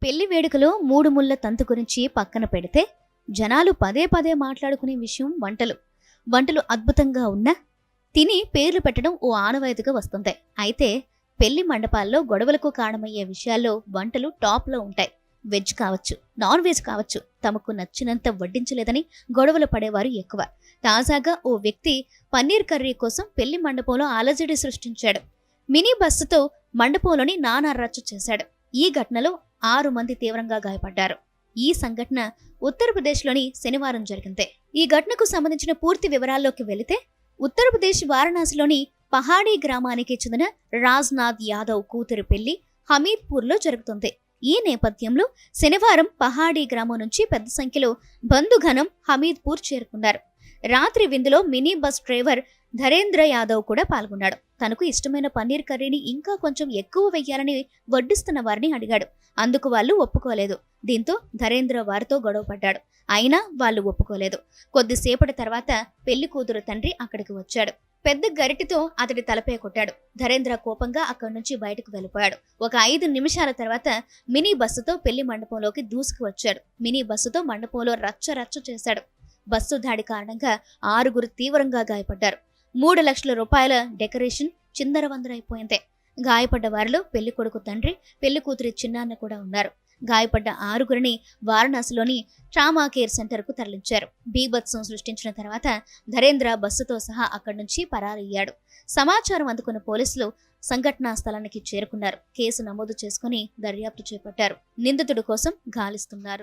పెళ్లి వేడుకలో మూడు ముళ్ళ తంతు గురించి పక్కన పెడితే జనాలు పదే పదే మాట్లాడుకునే విషయం వంటలు అద్భుతంగా ఉన్నా తిని పేర్లు పెట్టడం ఓ ఆనవాయితీగా వస్తుంది. అయితే పెళ్లి మండపాల్లో గొడవలకు కారణమయ్యే విషయాల్లో వంటలు టాప్లో ఉంటాయి. వెజ్ కావచ్చు, నాన్ వెజ్ కావచ్చు, తమకు నచ్చినంత వడ్డించలేదని గొడవలు పడేవారు ఎక్కువ. తాజాగా ఓ వ్యక్తి పన్నీర్ కర్రీ కోసం పెళ్లి మండపంలో అలజడి సృష్టించాడు. మినీ బస్సుతో మండపంలోని నానా రచ్చ చేశాడు. ఈ ఘటనలో 6 మంది తీవ్రంగా గాయపడ్డారు. ఈ సంఘటన ఉత్తరప్రదేశ్లోని శనివారం జరిగింది. ఈ ఘటనకు సంబంధించిన పూర్తి వివరాల్లోకి వెళితే, ఉత్తరప్రదేశ్ వారణాసిలోని పహాడీ గ్రామానికి చెందిన రాజ్నాథ్ యాదవ్ కూతురు పెళ్లి హమీద్పూర్లో జరుగుతుంది. ఈ నేపథ్యంలో శనివారం పహాడీ గ్రామం నుంచి పెద్ద సంఖ్యలో బంధుగణం హమీద్పూర్ చేరుకున్నారు. రాత్రి విందులో mini bus driver Dharendra Yadav కూడా పాల్గొన్నాడు. తనకు ఇష్టమైన పన్నీర్ కర్రీని ఇంకా కొంచెం ఎక్కువ వెయ్యాలని వడ్డిస్తున్న వారిని అడిగాడు. అందుకు వాళ్ళు ఒప్పుకోలేదు. దీంతో ధరేంద్ర వారితో గొడవపడ్డాడు. అయినా వాళ్ళు ఒప్పుకోలేదు. కొద్దిసేపటి తర్వాత పెళ్లి కూతురు తండ్రి అక్కడికి వచ్చాడు. పెద్ద గరిటితో అతడి తలపై కొట్టాడు. ధరేంద్ర కోపంగా అక్కడి నుంచి బయటకు వెళ్ళిపోయాడు. ఒక 5 నిమిషాల తర్వాత మినీ బస్సుతో పెళ్లి మండపంలోకి దూసుకు వచ్చాడు. మినీ బస్సుతో మండపంలో రచ్చ చేశాడు. బస్సు దాడి కారణంగా 6 తీవ్రంగా గాయపడ్డారు. 3 లక్షల రూపాయల డెకరేషన్ చిందరవందరైపోయింది. గాయపడ్డ వారిలో పెళ్లి కొడుకు తండ్రి, పెళ్లి కూతురి చిన్నాన్న కూడా ఉన్నారు. గాయపడ్డ 6 వారణాసిలోని ట్రామా కేర్ సెంటర్కు తరలించారు. బీభత్సం సృష్టించిన తర్వాత ధరేంద్ర బస్సుతో సహా అక్కడి నుంచి పరారయ్యాడు. సమాచారం అందుకున్న పోలీసులు సంఘటనా స్థలానికి చేరుకున్నారు. కేసు నమోదు చేసుకుని దర్యాప్తు చేపట్టారు. నిందితుడి కోసం గాలిస్తున్నారు.